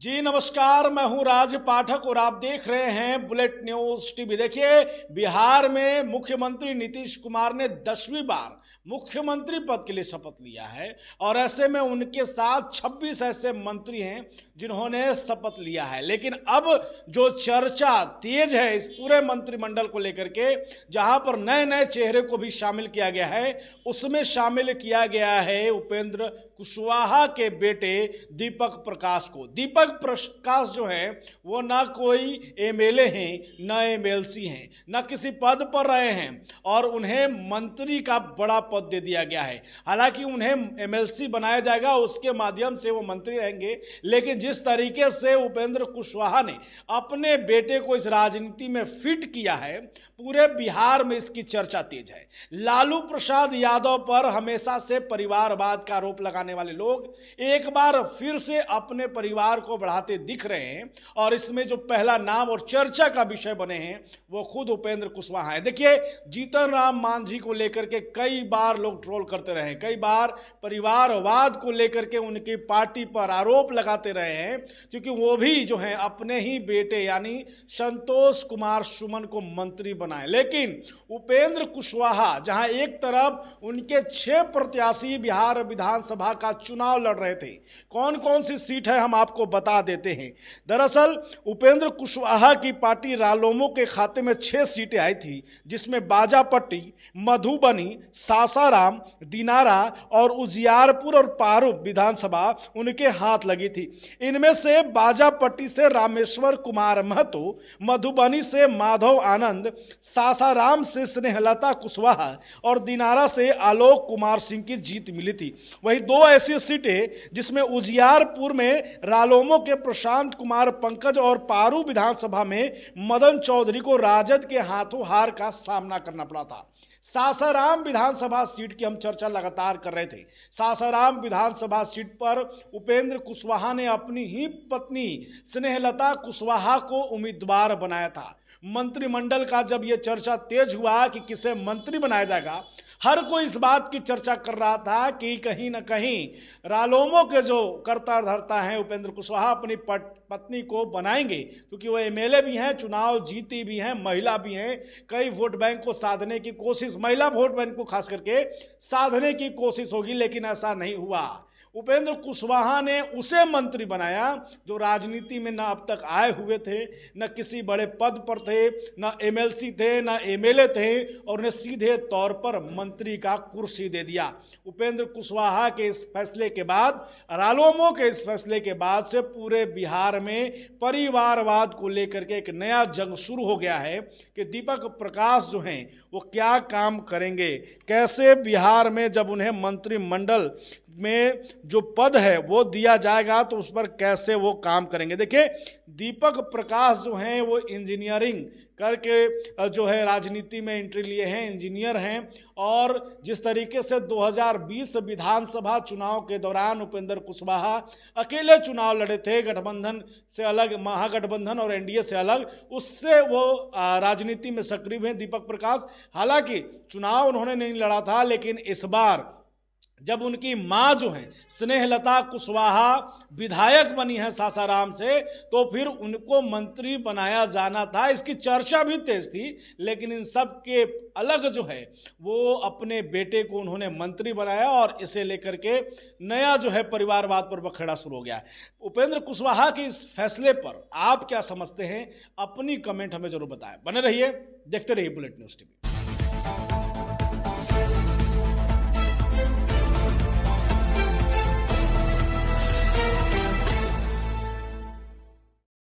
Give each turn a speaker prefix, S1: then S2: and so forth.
S1: जी नमस्कार, मैं हूं राज पाठक और आप देख रहे हैं बुलेट न्यूज टीवी। देखिए, बिहार में मुख्यमंत्री नीतीश कुमार ने 10वीं बार मुख्यमंत्री पद के लिए शपथ लिया है और ऐसे में उनके साथ 26 ऐसे मंत्री हैं जिन्होंने शपथ लिया है। लेकिन अब जो चर्चा तेज है इस पूरे मंत्रिमंडल को लेकर के, जहां पर नए नए चेहरे को भी शामिल किया गया है, उसमें शामिल किया गया है उपेंद्र कुशवाहा के बेटे दीपक प्रकाश को। दीपक प्रकाश जो है वो ना कोई एमएलए हैं, ना एमएलसी हैं, ना किसी पद पर रहे हैं और उन्हें मंत्री का बड़ा पद दे दिया गया है। हालांकि उन्हें एमएलसी बनाया जाएगा, उसके माध्यम से वो मंत्री रहेंगे, लेकिन जिस तरीके से उपेंद्र कुशवाहा ने अपने बेटे को इस राजनीति में फिट किया है, पूरे बिहार में इसकी चर्चा तेज है। लालू प्रसाद यादव पर हमेशा से परिवारवाद का आरोप लगाने वाले लोग एक बार फिर से अपने परिवार को बढ़ाते दिख रहे हैं और इसमें जो पहला नाम और चर्चा का विषय बने हैं वो खुद उपेंद्र कुशवाहा है। देखिए, जीतन राम मांझी को लेकर के कई बार लोग ट्रोल करते रहे, कई बार परिवारवाद को लेकर के उनकी पार्टी पर आरोप लगाते रहे हैं, क्योंकि वो भी जो है अपने ही बेटे यानी संतोष कुमार सुमन को मंत्री बनाए। लेकिन उपेंद्र कुशवाहा जहां एक तरफ उनके 6 प्रत्याशी बिहार विधानसभा का चुनाव लड़ रहे थे, कौन कौन सी सीट है हम आपको बता देते हैं। दरअसल उपेंद्र कुशवाहा की पार्टी रालोमो के खाते में 6 सीटें आई थी, जिसमें बाजापट्टी, मधुबनी, सासाराम, दिनारा और उजियारपुर और पारू विधानसभा उनके हाथ लगी थी। इनमें से बाजापट्टी से रामेश्वर कुमार महतो, मधुबनी से माधव आनंद, सासाराम से स्नेहलता कुशवाहा और दिनारा से आलोक कुमार सिंह की जीत मिली थी। वही 2 ऐसी सीटें जिसमें उजियारपुर में रालोमो के प्रशांत कुमार पंकज और पारू विधानसभा में मदन चौधरी को राजद के हाथों हार का सामना करना पड़ा था। सासाराम विधानसभा सीट की हम चर्चा लगातार कर रहे थे। सासाराम विधानसभा सीट पर उपेंद्र कुशवाहा ने अपनी ही पत्नी स्नेहलता कुशवाहा को उम्मीदवार बनाया था। मंत्रिमंडल का जब यह चर्चा तेज हुआ कि किसे मंत्री बनाया जाएगा, हर कोई इस बात की चर्चा कर रहा था कि कहीं ना कहीं रालोमो के जो कर्ता धर्ता हैं उपेंद्र कुशवाहा अपनी पत्नी को बनाएंगे, क्योंकि वो एमएलए भी हैं, चुनाव जीती भी हैं, महिला भी हैं, कई वोट बैंक को साधने की कोशिश, महिला वोट बैंक को खास करके साधने की कोशिश होगी, लेकिन ऐसा नहीं हुआ। उपेंद्र कुशवाहा ने उसे मंत्री बनाया जो राजनीति में ना अब तक आए हुए थे, न किसी बड़े पद पर थे, न एमएलसी थे, न एमएलए थे, और उन्हें सीधे तौर पर मंत्री का कुर्सी दे दिया। उपेंद्र कुशवाहा के इस फैसले के बाद, रालोमो के इस फैसले के बाद से पूरे बिहार में परिवारवाद को लेकर के एक नया जंग शुरू हो गया है कि दीपक प्रकाश जो हैं वो क्या काम करेंगे, कैसे बिहार में जब उन्हें मंत्रिमंडल में जो पद है वो दिया जाएगा तो उस पर कैसे वो काम करेंगे। देखिए, दीपक प्रकाश जो हैं वो इंजीनियरिंग करके जो है राजनीति में एंट्री लिए हैं, इंजीनियर हैं, और जिस तरीके से 2020 विधानसभा चुनाव के दौरान उपेंद्र कुशवाहा अकेले चुनाव लड़े थे, गठबंधन से अलग, महागठबंधन और एनडीए से अलग, उससे वो राजनीति में सक्रिय हैं दीपक प्रकाश। हालांकि चुनाव उन्होंने नहीं लड़ा था, लेकिन इस बार जब उनकी मां जो है स्नेहलता कुशवाहा विधायक बनी है सासाराम से, तो फिर उनको मंत्री बनाया जाना था। इसकी चर्चा भी तेज थी, लेकिन इन सब के अलग जो है वो अपने बेटे को उन्होंने मंत्री बनाया और इसे लेकर के नया जो है परिवारवाद पर बखेड़ा शुरू हो गया। उपेंद्र कुशवाहा के इस फैसले पर आप क्या समझते हैं? अपनी कमेंट हमें जरूर बताएं। बने रहिए, देखते रहिए बुलेट न्यूज टीवी।